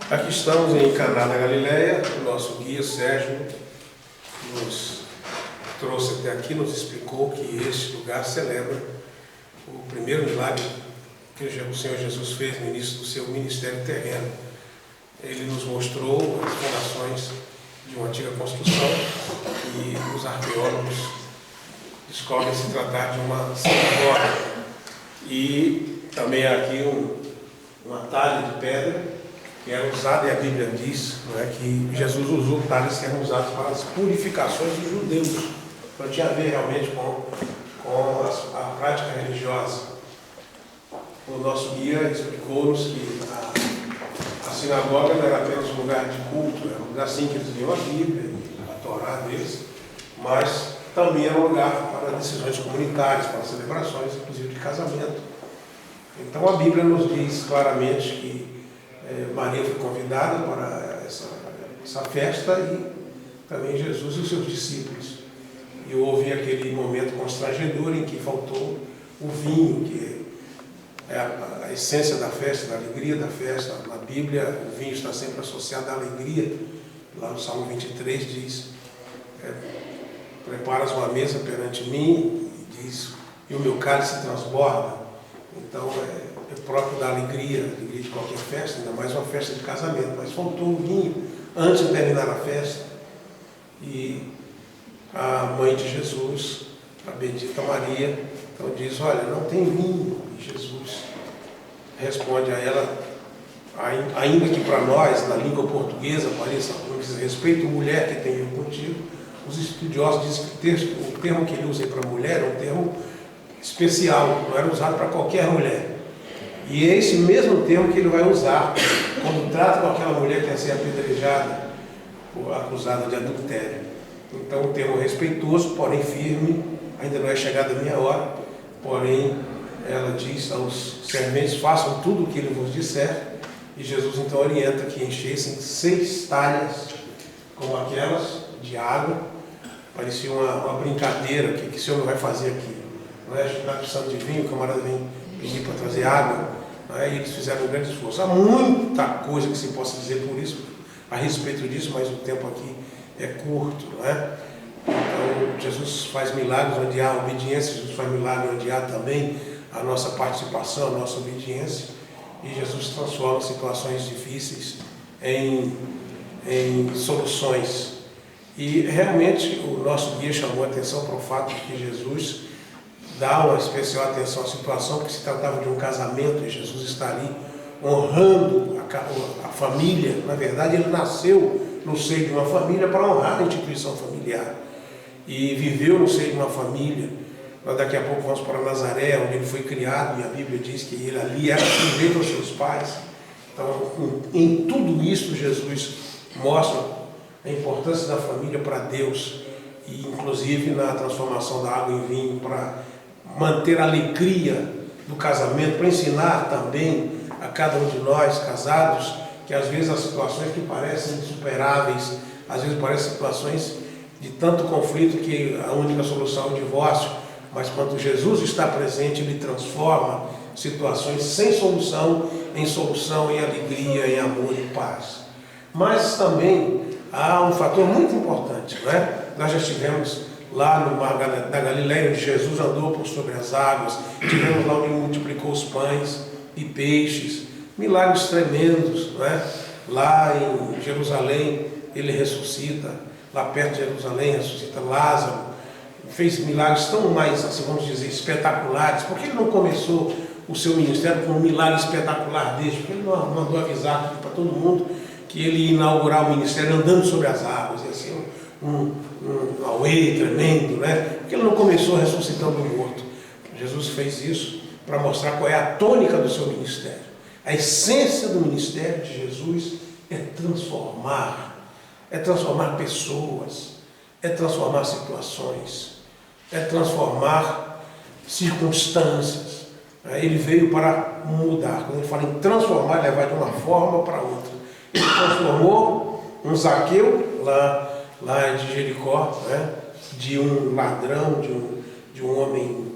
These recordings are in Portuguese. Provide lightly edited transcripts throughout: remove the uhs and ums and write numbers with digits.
Aqui estamos em Caná da Galileia. O nosso guia Sérgio nos trouxe até aqui, nos explicou que este lugar celebra o primeiro milagre que o Senhor Jesus fez no início do seu ministério terreno. Ele nos mostrou as fundações de uma antiga construção e os arqueólogos descobrem se tratar de uma sinagoga. E também há aqui um atalho de pedra que era usado, e a Bíblia diz, não é, que Jesus usou talhos que eram usados para as purificações dos judeus. Então tinha a ver realmente com a prática religiosa. O nosso guia explicou-nos que a sinagoga não era apenas um lugar de culto, era um lugar assim que eles liam a Bíblia, a Torá deles, mas também era um lugar para decisões comunitárias, para celebrações, inclusive de casamento. Então a Bíblia nos diz claramente que Maria foi convidada para essa festa e também Jesus e os seus discípulos. E houve aquele momento constrangedor em que faltou o vinho, que é a essência da festa, da alegria da festa. Na Bíblia, o vinho está sempre associado à alegria. Lá no Salmo 23 diz: preparas uma mesa perante mim, e diz, e o meu cálice transborda. Então é próprio da alegria de qualquer festa, ainda mais uma festa de casamento. Mas faltou o vinho antes de terminar a festa. E a mãe de Jesus, a bendita Maria, então diz: olha, não tem vinho. E Jesus responde a ela, ainda que para nós, na língua portuguesa, pareça um desrespeito, mulher que tem eu contigo, os estudiosos dizem que o termo que ele usa para mulher é um termo especial, não era usado para qualquer mulher. E é esse mesmo termo que ele vai usar quando trata com aquela mulher que ia ser apedrejada, acusada de adultério. Então, um termo respeitoso, porém firme, ainda não é chegada a minha hora, porém, ela diz aos serventes: façam tudo o que ele vos disser. E Jesus então orienta que enchessem 6 talhas, como aquelas de água. Parecia uma brincadeira, o que esse homem vai fazer aqui? Não é? A gente está precisando de vinho, o camarada vem pedir para trazer água. E eles fizeram um grande esforço. Há muita coisa que se possa dizer por isso, a respeito disso, mas o tempo aqui é curto, não é? Então, Jesus faz milagres onde há obediência, Jesus faz milagres onde há também a nossa participação, a nossa obediência, e Jesus transforma situações difíceis em soluções. E realmente o nosso guia chamou a atenção para o fato de que Jesus dá uma especial atenção à situação, porque se tratava de um casamento e Jesus está ali honrando a família. Na verdade, ele nasceu no seio de uma família para honrar a instituição familiar e viveu no seio de uma família. Nós daqui a pouco vamos para Nazaré, onde ele foi criado, e a Bíblia diz que ele ali era sujeito aos seus pais. Então, em tudo isso, Jesus mostra a importância da família para Deus, e inclusive na transformação da água em vinho, para manter a alegria do casamento, para ensinar também a cada um de nós, casados, que às vezes as situações que parecem insuperáveis, às vezes parecem situações de tanto conflito que a única solução é o divórcio, mas quando Jesus está presente, ele transforma situações sem solução, em alegria, em amor e paz. Mas também há um fator muito importante, não é? Nós já estivemos lá no mar da Galileia, onde Jesus andou por sobre as águas, tivemos lá onde ele multiplicou os pães e peixes, milagres tremendos, não é? Lá em Jerusalém ele ressuscita, lá perto de Jerusalém ressuscita Lázaro, fez milagres tão mais, assim, vamos dizer, espetaculares. Por que ele não começou o seu ministério com um milagre espetacular deste? Porque ele não mandou avisar para todo mundo que ele ia inaugurar o ministério andando sobre as águas, e assim, um auê tremendo, né? Porque ele não começou ressuscitando o morto. Jesus fez isso para mostrar qual é a tônica do seu ministério. A essência do ministério de Jesus é transformar pessoas, é transformar situações, é transformar circunstâncias. Ele veio para mudar. Quando ele fala em transformar, levar de uma forma para outra. Ele transformou um Zaqueu lá de Jericó, né? De um ladrão, de um homem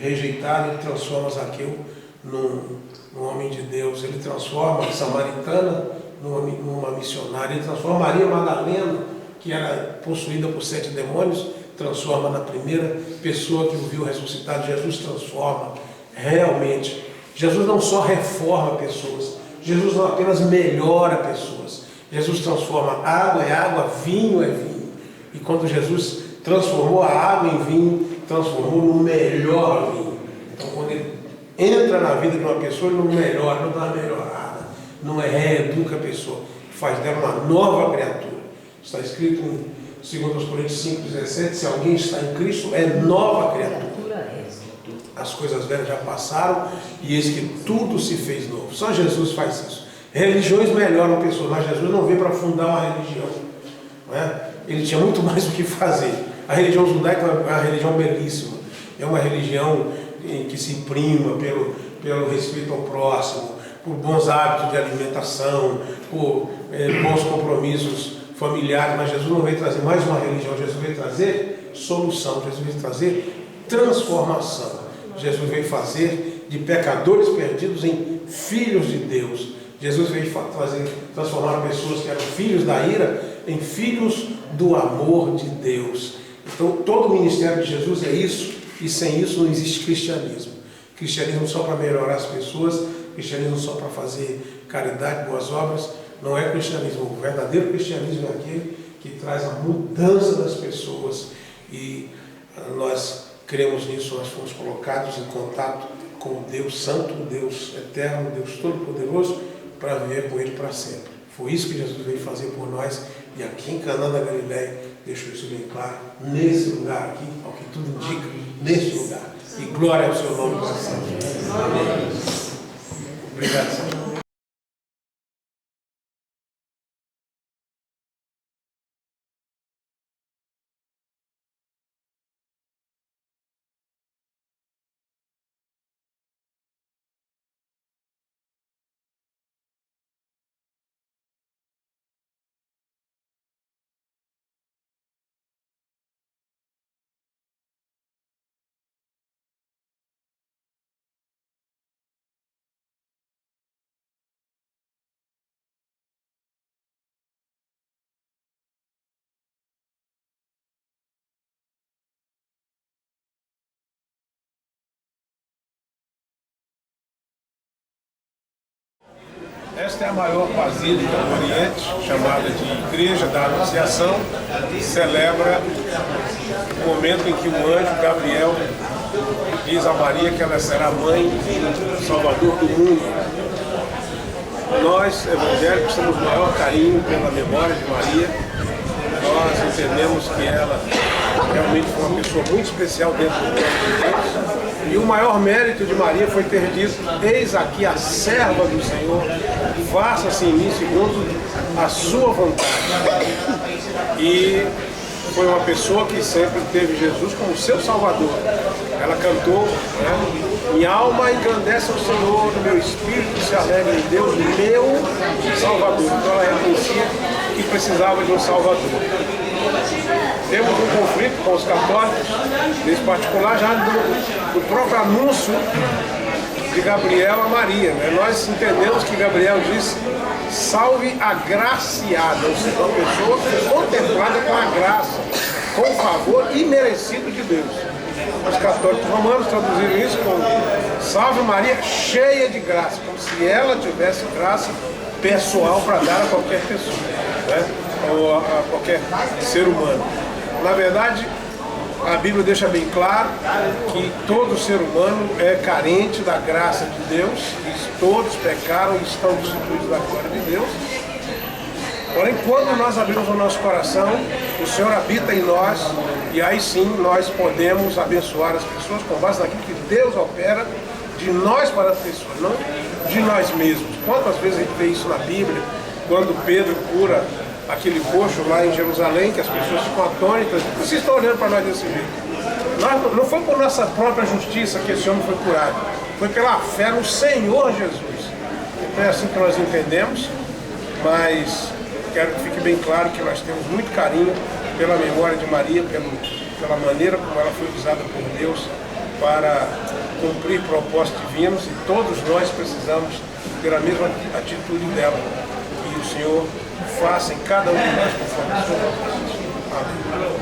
rejeitado. Ele transforma Zaqueu num homem de Deus. Ele transforma a samaritana numa missionária. Ele transforma Maria Madalena, que era possuída por 7 demônios, transforma na primeira pessoa que o viu ressuscitado. Jesus transforma realmente. Jesus não só reforma pessoas, Jesus não apenas melhora pessoas. Jesus transforma água é água, vinho é vinho. E quando Jesus transformou a água em vinho, transformou no melhor vinho. Então, quando ele entra na vida de uma pessoa, ele não melhora, não dá uma melhorada, não reeduca a pessoa, faz dela uma nova criatura. Está escrito em 2 Coríntios 5,17, se alguém está em Cristo, é nova criatura. As coisas velhas já passaram e eis que tudo se fez novo. Só Jesus faz isso. Religiões melhoram pessoas, mas Jesus não veio para fundar uma religião. Não é? Ele tinha muito mais o que fazer. A religião judaica é uma religião belíssima. É uma religião que se imprima pelo respeito ao próximo, por bons hábitos de alimentação, por bons compromissos familiares. Mas Jesus não veio trazer mais uma religião. Jesus veio trazer solução. Jesus veio trazer transformação. Jesus veio fazer de pecadores perdidos em filhos de Deus. Jesus veio transformar pessoas que eram filhos da ira em filhos do amor de Deus. Então, todo o ministério de Jesus é isso, e sem isso não existe cristianismo. Cristianismo só para melhorar as pessoas, cristianismo só para fazer caridade, boas obras, não é cristianismo. O verdadeiro cristianismo é aquele que traz a mudança das pessoas, e nós cremos nisso. Nós fomos colocados em contato com o Deus Santo, o Deus Eterno, o Deus Todo-Poderoso, para viver com Ele para sempre. Foi isso que Jesus veio fazer por nós, e aqui em Canaã da Galileia deixou isso bem claro, nesse lugar aqui, ao que tudo indica, nesse lugar. E glória ao seu nome para sempre. Amém. Obrigado, Senhor. Esta é a maior basílica do Oriente, chamada de Igreja da Anunciação, que celebra o momento em que o anjo Gabriel diz a Maria que ela será mãe do Salvador do mundo. Nós, evangélicos, temos o maior carinho pela memória de Maria. Nós entendemos que ela realmente foi uma pessoa muito especial dentro do plano de Deus. E o maior mérito de Maria foi ter dito: eis aqui a serva do Senhor, faça-se em mim segundo a sua vontade. E foi uma pessoa que sempre teve Jesus como seu Salvador. Ela cantou, minha alma engrandece ao Senhor, meu espírito se alegra em Deus, meu Salvador. Então ela reconhecia que precisava de um Salvador. Temos um conflito com os católicos, nesse particular, já do próprio anúncio de Gabriel a Maria. Nós entendemos que Gabriel disse: salve agraciada, ou seja, uma pessoa contemplada com a graça, com o favor imerecido de Deus. Os católicos romanos traduziram isso como salve Maria cheia de graça, como se ela tivesse graça pessoal para dar a qualquer pessoa, ou a qualquer ser humano. Na verdade, a Bíblia deixa bem claro que todo ser humano é carente da graça de Deus, e todos pecaram e estão destituídos da glória de Deus. Porém, quando nós abrimos o nosso coração, o Senhor habita em nós, e aí sim nós podemos abençoar as pessoas com base naquilo que Deus opera de nós para as pessoas, não de nós mesmos. Quantas vezes a gente vê isso na Bíblia, quando Pedro cura aquele coxo lá em Jerusalém, que as pessoas ficam atônitas: vocês estão olhando para nós desse jeito? Não foi por nossa própria justiça que esse homem foi curado, foi pela fé no Senhor Jesus. Então é assim que nós entendemos, mas quero que fique bem claro que nós temos muito carinho pela memória de Maria, pela maneira como ela foi usada por Deus para cumprir propósitos divinos, e todos nós precisamos ter a mesma atitude dela. Que o Senhor faça em cada um de nós conforme a sua vontade. Amém.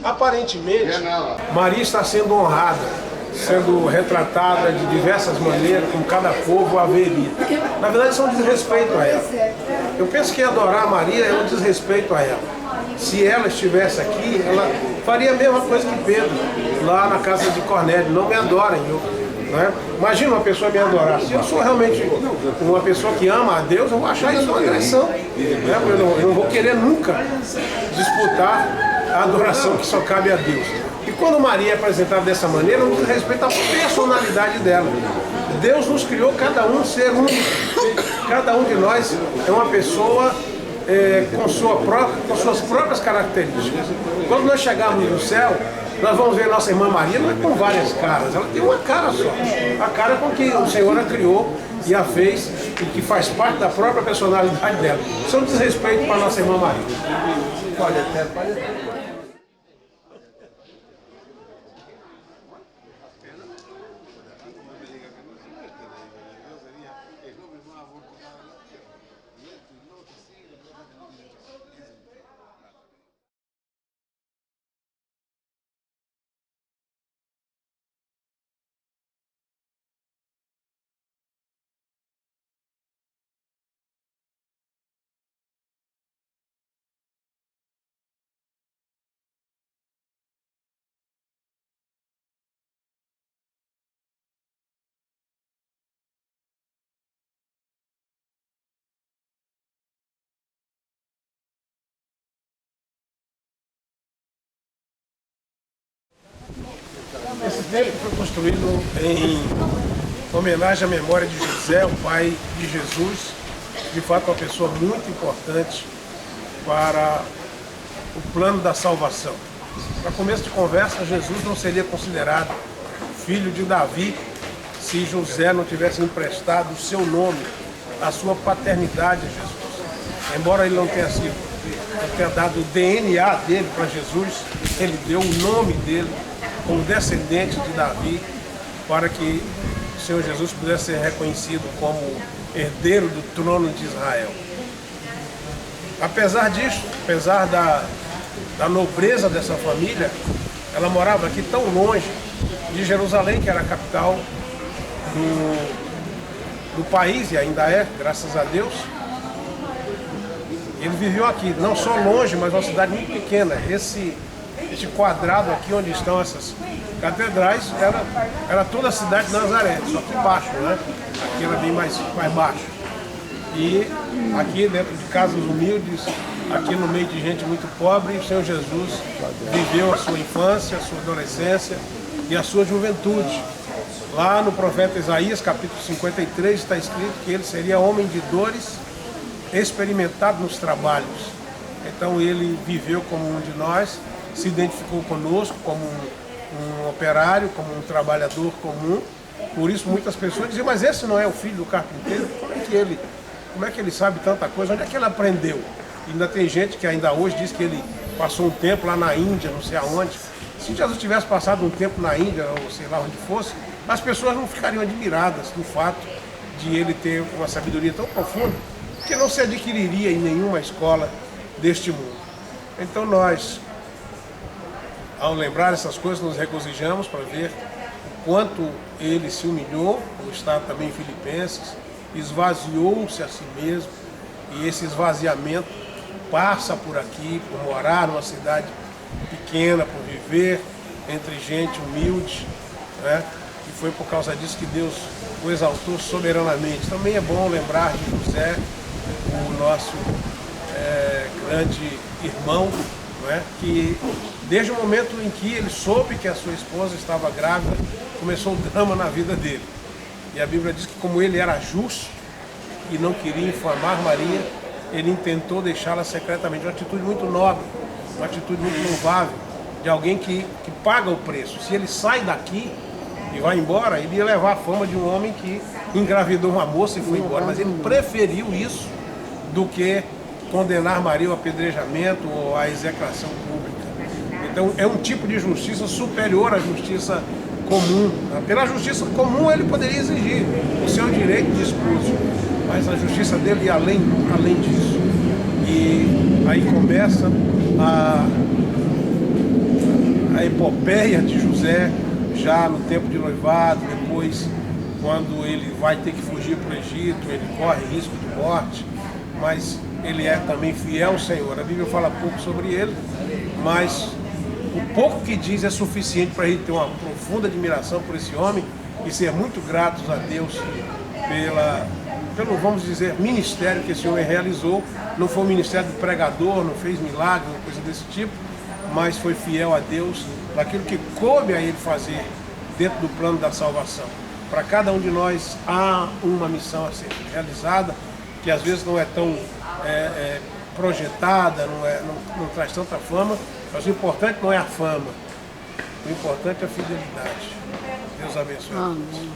Aparentemente, Maria está sendo honrada, sendo retratada de diversas maneiras, como cada povo a veria. Na verdade, isso é um desrespeito a ela. Eu penso que adorar Maria é um desrespeito a ela. Se ela estivesse aqui, ela faria a mesma coisa que Pedro, lá na casa de Cornélio. Não me adorem. Né? Imagina uma pessoa me adorar. Se eu sou realmente uma pessoa que ama a Deus, eu vou achar isso uma agressão. Né? Eu não vou querer nunca disputar a adoração que só cabe a Deus. E quando Maria é apresentada dessa maneira, não diz respeito à personalidade dela. Deus nos criou cada um ser único. Cada um de nós é uma pessoa com suas próprias características. Quando nós chegarmos no céu, nós vamos ver nossa irmã Maria, não é com várias caras, ela tem uma cara só. A cara com que o Senhor a criou e a fez, e que faz parte da própria personalidade dela. Isso é um desrespeito para a nossa irmã Maria. Pode até. Esse templo foi construído em homenagem à memória de José, o pai de Jesus, de fato uma pessoa muito importante para o plano da salvação. Para começo de conversa, Jesus não seria considerado filho de Davi se José não tivesse emprestado o seu nome, a sua paternidade a Jesus. Embora ele não tenha dado o DNA dele para Jesus, ele deu o nome dele como descendente de Davi, para que o Senhor Jesus pudesse ser reconhecido como herdeiro do trono de Israel. Apesar disso, apesar da nobreza dessa família, ela morava aqui tão longe de Jerusalém, que era a capital do país, e ainda é, graças a Deus. Ele viveu aqui, não só longe, mas uma cidade muito pequena. Este quadrado aqui onde estão essas catedrais era toda a cidade de Nazaré, só que baixo, né? Aqui era bem mais baixo. E aqui dentro de casas humildes, aqui no meio de gente muito pobre, o Senhor Jesus viveu a sua infância, a sua adolescência e a sua juventude. Lá no profeta Isaías, capítulo 53, está escrito que ele seria homem de dores, experimentado nos trabalhos. Então ele viveu como um de nós, se identificou conosco como um operário, como um trabalhador comum. Por isso muitas pessoas dizem, mas esse não é o filho do carpinteiro? Como é que ele sabe tanta coisa? Onde é que ele aprendeu? E ainda tem gente que ainda hoje diz que ele passou um tempo lá na Índia, não sei aonde. Se Jesus tivesse passado um tempo na Índia, ou sei lá onde fosse, as pessoas não ficariam admiradas do fato de ele ter uma sabedoria tão profunda que não se adquiriria em nenhuma escola deste mundo. Então nós, ao lembrar essas coisas, nos regozijamos para ver o quanto ele se humilhou, como está também em Filipenses, esvaziou-se a si mesmo, e esse esvaziamento passa por aqui, por morar numa cidade pequena, por viver entre gente humilde, né? E foi por causa disso que Deus o exaltou soberanamente. Também é bom lembrar de José, o nosso grande irmão, não é? Que desde o momento em que ele soube que a sua esposa estava grávida, começou o drama na vida dele. E a Bíblia diz que como ele era justo e não queria infamar Maria, ele intentou deixá-la secretamente. Uma atitude muito nobre, uma atitude muito louvável, de alguém que paga o preço. Se ele sai daqui e vai embora, ele ia levar a fama de um homem que engravidou uma moça e foi embora. Mas ele preferiu isso do que condenar Maria ao apedrejamento ou à execração pública. Então é um tipo de justiça superior à justiça comum. Pela justiça comum ele poderia exigir o seu direito de esposo, mas a justiça dele ia além disso. E aí começa a epopeia de José, já no tempo de noivado, depois quando ele vai ter que fugir para o Egito, ele corre risco de morte, mas ele é também fiel ao Senhor. A Bíblia fala pouco sobre ele, mas o pouco que diz é suficiente para a gente ter uma profunda admiração por esse homem e ser muito gratos a Deus pelo, vamos dizer, ministério que esse homem realizou. Não foi um ministério de pregador, não fez milagre, uma coisa desse tipo, mas foi fiel a Deus naquilo que coube a ele fazer dentro do plano da salvação. Para cada um de nós há uma missão a ser realizada, que às vezes não é tão projetada, não traz tanta fama, mas o importante não é a fama, o importante é a fidelidade. Deus abençoe. Amém.